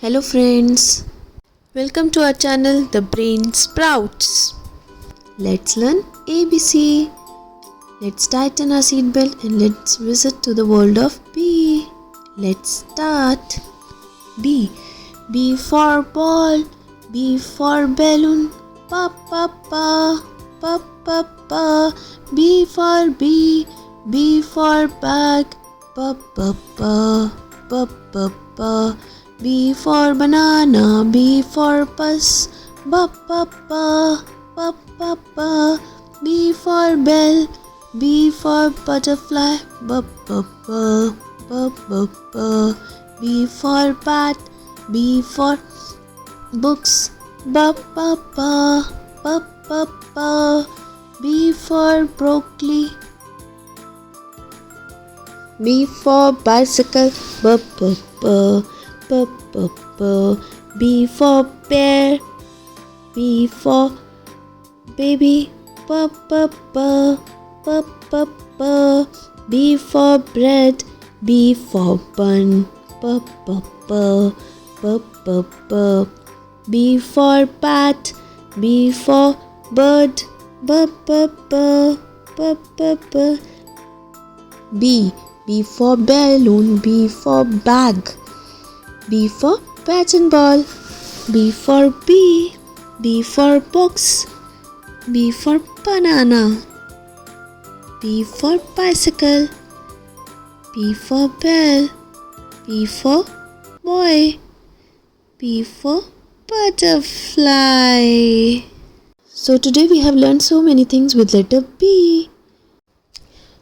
Hello friends, welcome to our channel The Brain Sprouts. Let's learn ABC. Let's tighten our seatbelt and let's visit to the world of B. Let's start. B. B for ball, B for balloon, pa pa pa, pa pa pa. B for B, B for bag, pa pa pa, pa pa pa. B for banana, B for bus, ba ba ba, ba ba ba. B for bell, B for butterfly, ba ba ba, ba ba ba. B for bat, B for books, ba ba ba, ba ba ba. B for broccoli, B for bicycle, ba ba ba, ba ba ba. B for bear, B for baby, ba ba ba, ba ba ba. B for bread, B for bun, ba ba ba, ba ba ba. B for bat, B for bird, ba ba ba, ba ba ba. B for balloon, B for bag, B for bat and ball. B for bee, B for box, B for banana. B for bicycle, B for bell, B for boy, B for butterfly. So today we have learned so many things with letter B.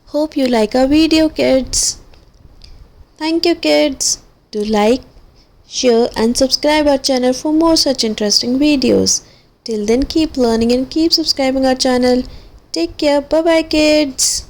Hope you like our video, kids. Thank you, kids. Do like, share and subscribe our channel for more such interesting videos. Till then, keep learning and keep subscribing our channel. Take care. Bye bye, kids.